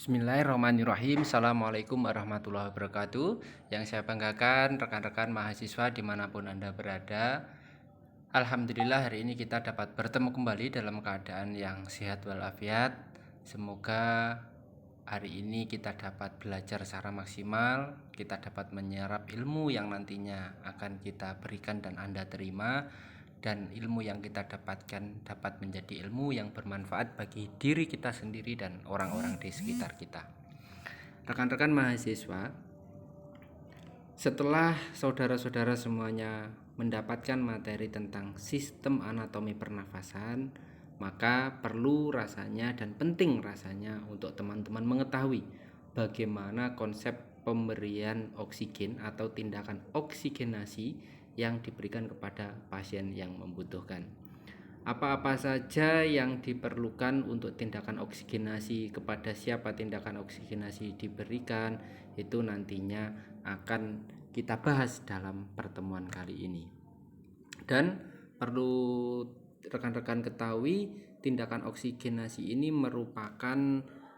Bismillahirrahmanirrahim. Assalamualaikum warahmatullahi wabarakatuh. Yang saya banggakan rekan-rekan mahasiswa dimanapun Anda berada. Alhamdulillah hari ini kita dapat bertemu kembali dalam keadaan yang sehat walafiat. Semoga hari ini kita dapat belajar secara maksimal, kita dapat menyerap ilmu yang nantinya akan kita berikan dan Anda terima, dan ilmu yang kita dapatkan dapat menjadi ilmu yang bermanfaat bagi diri kita sendiri dan orang-orang di sekitar kita. Rekan-rekan mahasiswa, setelah saudara-saudara semuanya mendapatkan materi tentang sistem anatomi pernafasan, maka perlu rasanya dan penting rasanya untuk teman-teman mengetahui bagaimana konsep pemberian oksigen atau tindakan oksigenasi yang diberikan kepada pasien yang membutuhkan. Apa-apa saja yang diperlukan untuk tindakan oksigenasi, kepada siapa tindakan oksigenasi diberikan, itu nantinya akan kita bahas dalam pertemuan kali ini. Dan perlu rekan-rekan ketahui, tindakan oksigenasi ini merupakan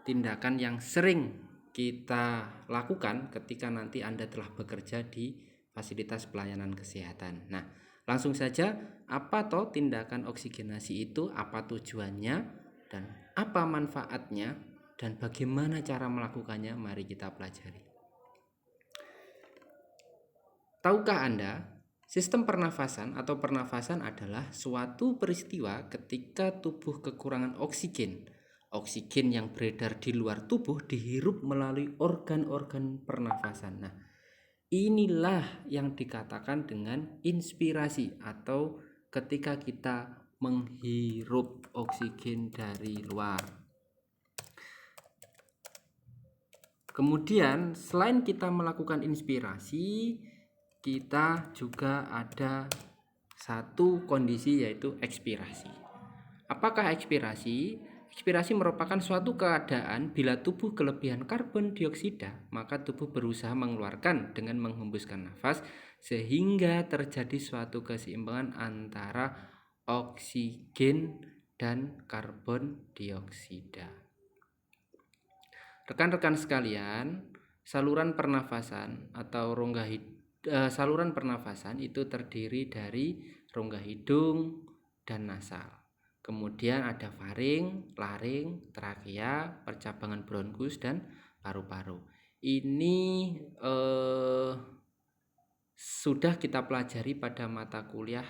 tindakan yang sering kita lakukan ketika nanti Anda telah bekerja di fasilitas pelayanan kesehatan. Nah, langsung saja, apa toh tindakan oksigenasi itu, apa tujuannya, dan apa manfaatnya, dan bagaimana cara melakukannya, mari kita pelajari. Tahukah Anda, sistem pernafasan atau pernafasan adalah suatu peristiwa ketika tubuh kekurangan oksigen. Oksigen yang beredar di luar tubuh dihirup melalui organ-organ pernafasan. Nah, inilah yang dikatakan dengan inspirasi atau ketika kita menghirup oksigen dari luar. Kemudian selain kita melakukan inspirasi, kita juga ada satu kondisi yaitu ekspirasi. Apakah ekspirasi? Ekspirasi merupakan suatu keadaan bila tubuh kelebihan karbon dioksida, maka tubuh berusaha mengeluarkan dengan menghembuskan nafas sehingga terjadi suatu keseimbangan antara oksigen dan karbon dioksida. Rekan-rekan sekalian, saluran pernafasan atau saluran pernafasan itu terdiri dari rongga hidung dan nasal. Kemudian ada faring, laring, trakea, percabangan bronkus, dan paru-paru. Ini sudah kita pelajari pada mata kuliah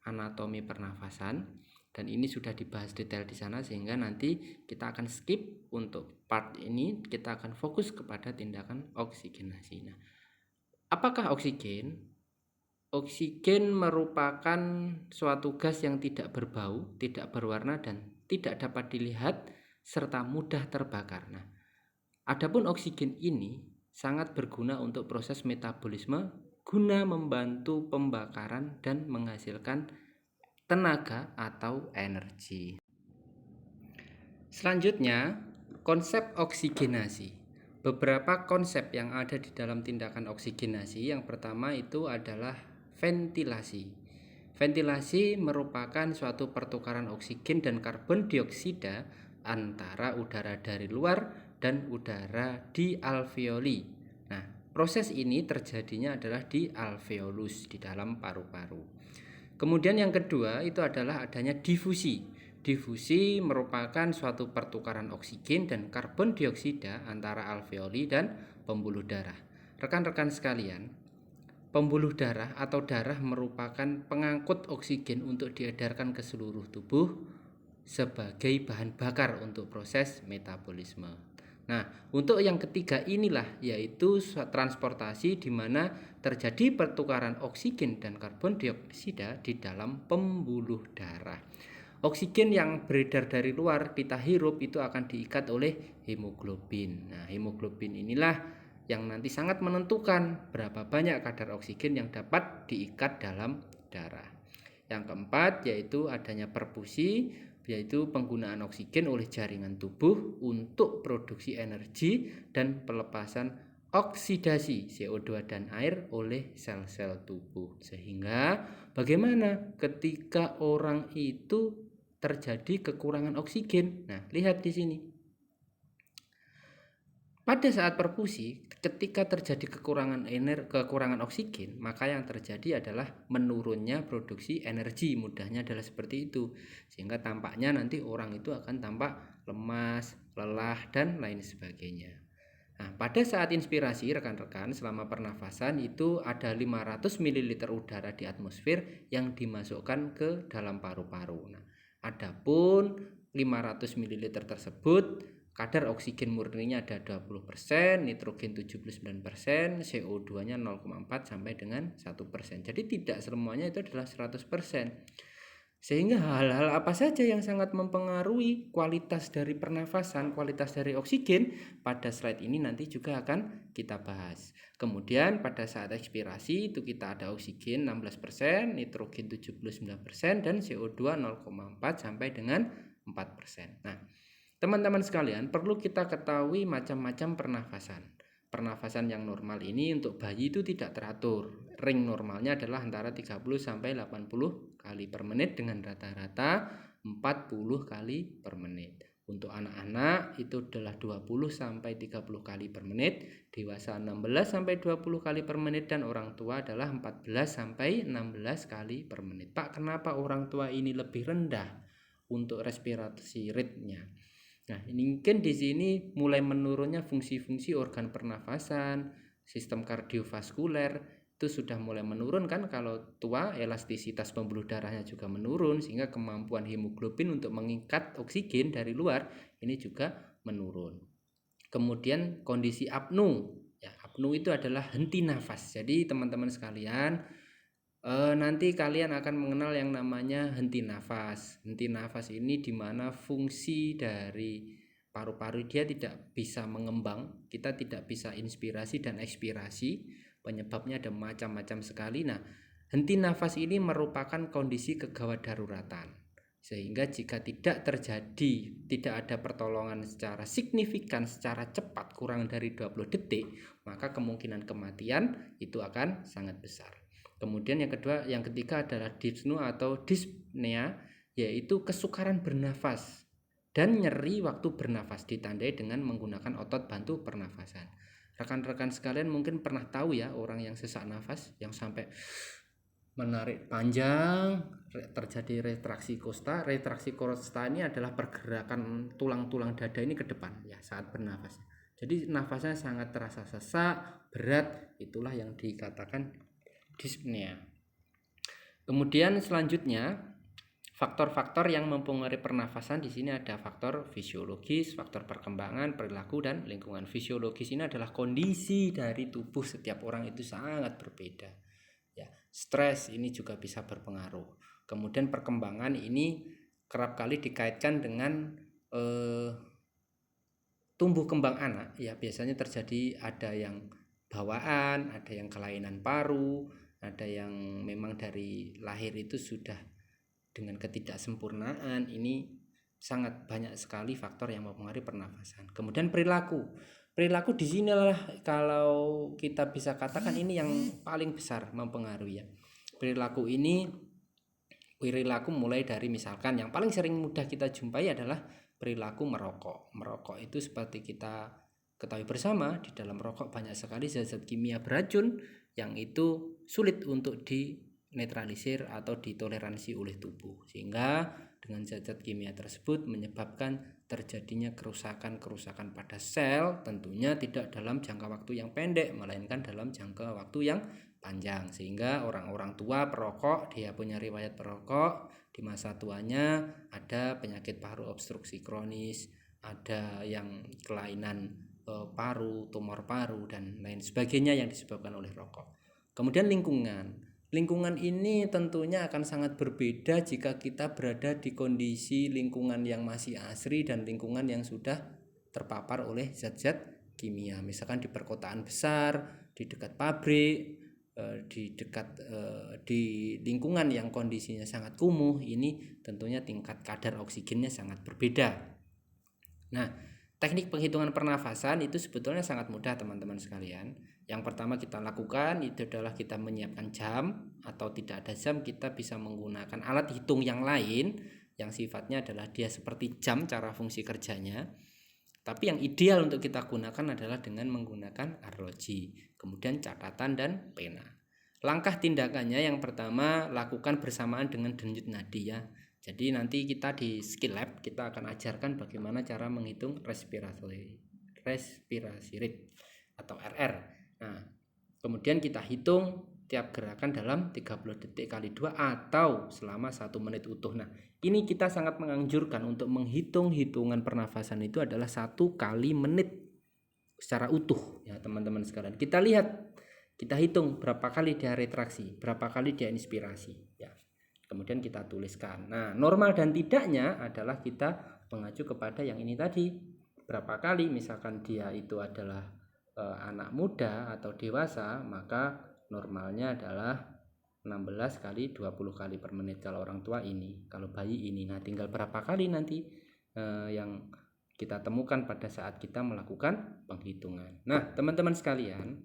anatomi pernafasan, dan ini sudah dibahas detail di sana, sehingga nanti kita akan skip untuk part ini. Kita akan fokus kepada tindakan oksigenasi. Nah, apakah oksigen? Oksigen merupakan suatu gas yang tidak berbau, tidak berwarna, dan tidak dapat dilihat serta mudah terbakar. Nah, adapun oksigen ini sangat berguna untuk proses metabolisme guna membantu pembakaran dan menghasilkan tenaga atau energi. Selanjutnya, konsep oksigenasi. Beberapa konsep yang ada di dalam tindakan oksigenasi. Yang pertama itu adalah ventilasi. Ventilasi merupakan suatu pertukaran oksigen dan karbon dioksida antara udara dari luar dan udara di alveoli. Nah, proses ini terjadinya adalah di alveolus, di dalam paru-paru. Kemudian yang kedua itu adalah adanya difusi. Difusi merupakan suatu pertukaran oksigen dan karbon dioksida antara alveoli dan pembuluh darah. Rekan-rekan sekalian, pembuluh darah atau darah merupakan pengangkut oksigen untuk diedarkan ke seluruh tubuh sebagai bahan bakar untuk proses metabolisme. Nah, untuk yang ketiga inilah yaitu transportasi, di mana terjadi pertukaran oksigen dan karbon dioksida di dalam pembuluh darah. Oksigen yang beredar dari luar kita hirup itu akan diikat oleh hemoglobin. Nah, hemoglobin inilah yang nanti sangat menentukan berapa banyak kadar oksigen yang dapat diikat dalam darah. Yang keempat yaitu adanya perfusi, yaitu penggunaan oksigen oleh jaringan tubuh untuk produksi energi dan pelepasan oksidasi CO2 dan air oleh sel-sel tubuh. Sehingga bagaimana ketika orang itu terjadi kekurangan oksigen? Nah, lihat di sini. Pada saat perfusi, ketika terjadi kekurangan oksigen, maka yang terjadi adalah menurunnya produksi energi, mudahnya adalah seperti itu. Sehingga tampaknya nanti orang itu akan tampak lemas, lelah, dan lain sebagainya. Nah, pada saat inspirasi rekan-rekan selama pernafasan itu ada 500 ml udara di atmosfer yang dimasukkan ke dalam paru-paru. Nah, adapun 500 ml tersebut kadar oksigen murninya ada 20%, nitrogen 79%, CO2-nya 0,4 sampai dengan 1%. Jadi tidak semuanya itu adalah 100%. Sehingga hal-hal apa saja yang sangat mempengaruhi kualitas dari pernafasan, kualitas dari oksigen, pada slide ini nanti juga akan kita bahas. Kemudian pada saat ekspirasi itu kita ada oksigen 16%, nitrogen 79%, dan CO2 0,4 sampai dengan 4%. Nah, teman-teman sekalian, perlu kita ketahui macam-macam pernafasan. Pernafasan yang normal ini untuk bayi itu tidak teratur. Ring normalnya adalah antara 30 sampai 80 kali per menit dengan rata-rata 40 kali per menit. Untuk anak-anak itu adalah 20 sampai 30 kali per menit, dewasa 16 sampai 20 kali per menit, dan orang tua adalah 14 sampai 16 kali per menit. Pak, kenapa orang tua ini lebih rendah untuk respirasi rate-nya? Nah, ini mungkin di sini mulai menurunnya fungsi-fungsi organ pernafasan, sistem kardiovaskuler itu sudah mulai menurun kan. Kalau tua, elastisitas pembuluh darahnya juga menurun sehingga kemampuan hemoglobin untuk mengikat oksigen dari luar ini juga menurun. Kemudian kondisi apnu. Ya, apnu itu adalah henti nafas. Jadi teman-teman sekalian, nanti kalian akan mengenal yang namanya henti nafas. Henti nafas ini dimana fungsi dari paru-paru dia tidak bisa mengembang, kita tidak bisa inspirasi dan ekspirasi. Penyebabnya ada macam-macam sekali. Nah, henti nafas ini merupakan kondisi kegawat daruratan. Sehingga jika tidak terjadi, tidak ada pertolongan secara signifikan, secara cepat kurang dari 20 detik, maka kemungkinan kematian itu akan sangat besar. Kemudian yang ketiga adalah dyspnea atau dyspnea, yaitu kesukaran bernafas dan nyeri waktu bernafas ditandai dengan menggunakan otot bantu pernafasan. Rekan-rekan sekalian mungkin pernah tahu ya orang yang sesak nafas yang sampai menarik panjang, terjadi retraksi kosta. Retraksi kosta ini adalah pergerakan tulang-tulang dada ini ke depan ya saat bernafas. Jadi nafasnya sangat terasa sesak, berat, itulah yang dikatakan dyspnea. Kemudian selanjutnya faktor-faktor yang mempengaruhi pernafasan di sini ada faktor fisiologis, faktor perkembangan, perilaku, dan lingkungan. Fisiologis ini adalah kondisi dari tubuh setiap orang itu sangat berbeda. Ya, stres ini juga bisa berpengaruh. Kemudian perkembangan ini kerap kali dikaitkan dengan tumbuh kembang anak. Ya, biasanya terjadi ada yang bawaan, ada yang kelainan paru, ada yang memang dari lahir itu sudah dengan ketidaksempurnaan. Ini sangat banyak sekali faktor yang mempengaruhi pernafasan. Kemudian perilaku di sinilah kalau kita bisa katakan ini yang paling besar mempengaruhi ya. Perilaku mulai dari misalkan yang paling sering mudah kita jumpai adalah perilaku merokok. Merokok itu seperti kita ketahui bersama, di dalam rokok banyak sekali zat-zat kimia beracun yang itu sulit untuk dinetralisir atau ditoleransi oleh tubuh, sehingga dengan zat-zat kimia tersebut menyebabkan terjadinya kerusakan pada sel, tentunya tidak dalam jangka waktu yang pendek melainkan dalam jangka waktu yang panjang. Sehingga orang-orang tua perokok, dia punya riwayat perokok, di masa tuanya ada penyakit paru obstruksi kronis, ada yang kelainan paru, tumor paru, dan lain sebagainya yang disebabkan oleh rokok. Kemudian lingkungan ini tentunya akan sangat berbeda jika kita berada di kondisi lingkungan yang masih asri dan lingkungan yang sudah terpapar oleh zat-zat kimia. Misalkan di perkotaan besar, di dekat pabrik, di lingkungan yang kondisinya sangat kumuh, ini tentunya tingkat kadar oksigennya sangat berbeda. Nah, teknik penghitungan pernafasan itu sebetulnya sangat mudah teman-teman sekalian. Yang pertama kita lakukan itu adalah kita menyiapkan jam, atau tidak ada jam kita bisa menggunakan alat hitung yang lain yang sifatnya adalah dia seperti jam cara fungsi kerjanya. Tapi yang ideal untuk kita gunakan adalah dengan menggunakan arloji, kemudian catatan dan pena. Langkah tindakannya yang pertama, lakukan bersamaan dengan denyut nadi ya. Jadi nanti kita di skill lab kita akan ajarkan bagaimana cara menghitung respirasi rate atau RR. Nah, kemudian kita hitung tiap gerakan dalam 30 detik kali 2 atau selama 1 menit utuh. Nah, ini kita sangat menganjurkan untuk menghitung hitungan pernafasan itu adalah 1 kali menit secara utuh ya teman-teman sekalian. Kita lihat, kita hitung berapa kali dia retraksi, berapa kali dia inspirasi ya. Kemudian kita tuliskan. Nah, normal dan tidaknya adalah kita mengacu kepada yang ini tadi. Berapa kali, misalkan dia itu adalah anak muda atau dewasa, maka normalnya adalah 16 kali 20 kali per menit kalau orang tua ini, kalau bayi ini. Nah, tinggal berapa kali nanti yang kita temukan pada saat kita melakukan penghitungan. Nah, teman-teman sekalian,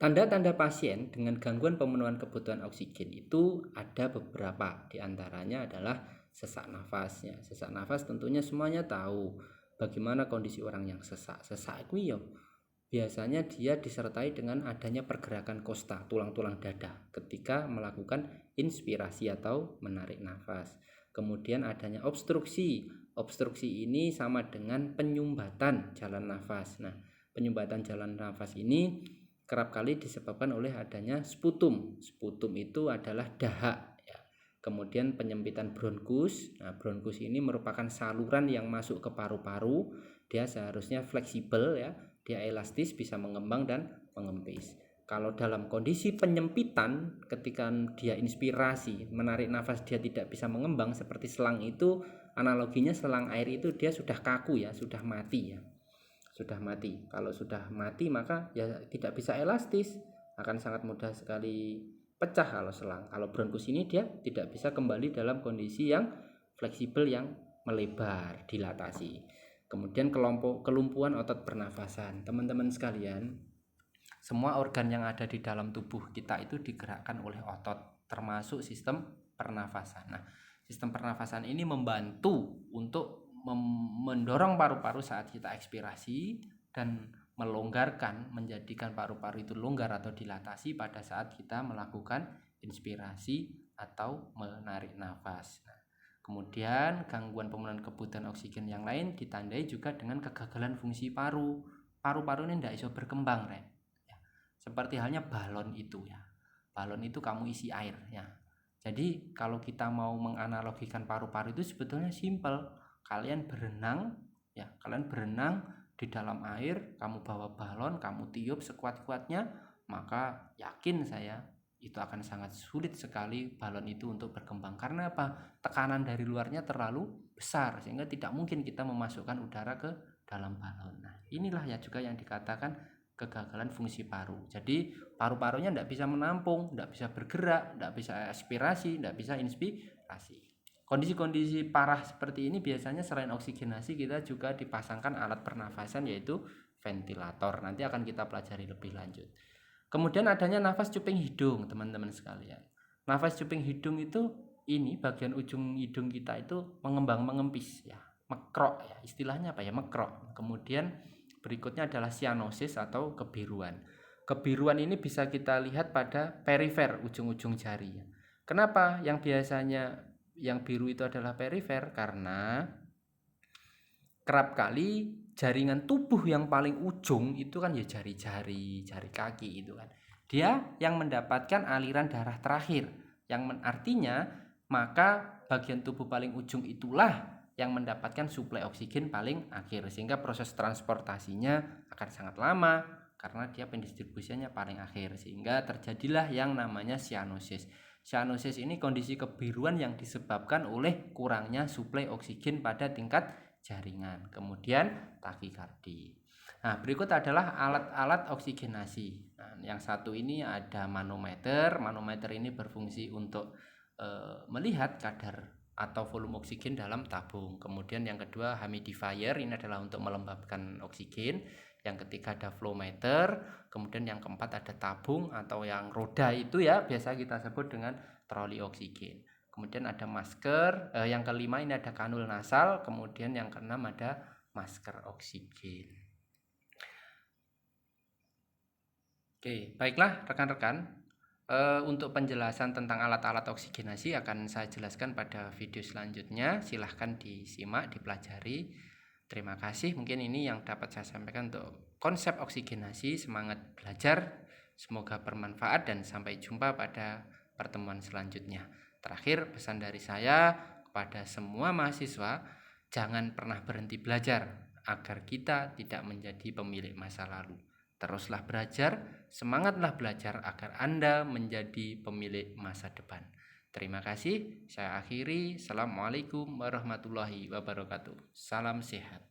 tanda-tanda pasien dengan gangguan pemenuhan kebutuhan oksigen itu ada beberapa. Di antaranya adalah sesak nafas ya. Sesak nafas tentunya semuanya tahu bagaimana kondisi orang yang sesak. Sesak itu ya biasanya dia disertai dengan adanya pergerakan kosta, tulang-tulang dada ketika melakukan inspirasi atau menarik nafas. Kemudian adanya obstruksi. Obstruksi ini sama dengan penyumbatan jalan nafas. Nah, penyumbatan jalan nafas ini kerap kali disebabkan oleh adanya sputum. Sputum itu adalah dahak ya. Kemudian penyempitan bronkus. Nah, bronkus ini merupakan saluran yang masuk ke paru-paru. Dia seharusnya fleksibel ya, dia elastis, bisa mengembang dan mengempis. Kalau dalam kondisi penyempitan, ketika dia inspirasi, menarik nafas, dia tidak bisa mengembang seperti selang itu, analoginya selang air itu dia sudah kaku ya, sudah mati ya. Sudah mati. Kalau sudah mati maka ya tidak bisa elastis, akan sangat mudah sekali pecah kalau selang. Kalau bronkus ini dia tidak bisa kembali dalam kondisi yang fleksibel, yang melebar, dilatasi. Kemudian kelumpuhan otot pernafasan. Teman-teman sekalian, semua organ yang ada di dalam tubuh kita itu digerakkan oleh otot, termasuk sistem pernafasan. Nah, sistem pernafasan ini membantu untuk mendorong paru-paru saat kita ekspirasi dan melonggarkan, menjadikan paru-paru itu longgar atau dilatasi pada saat kita melakukan inspirasi atau menarik nafas. Nah, kemudian gangguan pemenuhan kebutuhan oksigen yang lain ditandai juga dengan kegagalan fungsi paru. Paru-paru ini tidak bisa berkembang, Ren. Ya, seperti halnya balon itu ya. Balon itu kamu isi air ya. Jadi kalau kita mau menganalogikan paru-paru itu sebetulnya simpel. Kalian berenang ya, kalian berenang di dalam air, kamu bawa balon, kamu tiup sekuat-kuatnya, maka yakin saya itu akan sangat sulit sekali balon itu untuk berkembang. Karena apa? Tekanan dari luarnya terlalu besar sehingga tidak mungkin kita memasukkan udara ke dalam balon. Nah, inilah ya juga yang dikatakan kegagalan fungsi paru. Jadi paru-parunya tidak bisa menampung, tidak bisa bergerak, tidak bisa aspirasi, tidak bisa inspirasi. Kondisi-kondisi parah seperti ini biasanya selain oksigenasi kita juga dipasangkan alat pernafasan yaitu ventilator. Nanti akan kita pelajari lebih lanjut. Kemudian adanya nafas cuping hidung, teman-teman sekalian. Nafas cuping hidung itu ini bagian ujung hidung kita itu mengembang mengempis ya, mekrok ya, istilahnya apa ya, mekrok. Kemudian berikutnya adalah cyanosis atau kebiruan. Kebiruan ini bisa kita lihat pada perifer ujung-ujung jari ya. Kenapa yang biasanya yang biru itu adalah perifer? Karena kerap kali jaringan tubuh yang paling ujung itu kan ya jari-jari, jari kaki itu kan. Dia yang mendapatkan aliran darah terakhir, yang artinya maka bagian tubuh paling ujung itulah yang mendapatkan suplai oksigen paling akhir, sehingga proses transportasinya akan sangat lama karena dia pendistribusiannya paling akhir, sehingga terjadilah yang namanya cyanosis. Cyanosis ini kondisi kebiruan yang disebabkan oleh kurangnya suplai oksigen pada tingkat jaringan. Kemudian takikardi. Nah, berikut adalah alat-alat oksigenasi. Nah, yang satu ini ada manometer. Manometer ini berfungsi untuk melihat kadar atau volume oksigen dalam tabung. Kemudian yang kedua humidifier, ini adalah untuk melembabkan oksigen. Yang ketiga ada flow meter, kemudian yang keempat ada tabung atau yang roda itu ya, biasa kita sebut dengan troli oksigen. Kemudian ada masker, yang kelima ini ada kanul nasal, kemudian yang keenam ada masker oksigen. Oke, baiklah rekan-rekan. Untuk penjelasan tentang alat-alat oksigenasi akan saya jelaskan pada video selanjutnya. Silahkan disimak, dipelajari. Terima kasih. Mungkin ini yang dapat saya sampaikan untuk konsep oksigenasi. Semangat belajar. Semoga bermanfaat dan sampai jumpa pada pertemuan selanjutnya. Terakhir, pesan dari saya kepada semua mahasiswa, jangan pernah berhenti belajar agar kita tidak menjadi pemilik masa lalu. Teruslah belajar, semangatlah belajar agar Anda menjadi pemilik masa depan. Terima kasih, saya akhiri. Assalamualaikum warahmatullahi wabarakatuh. Salam sehat.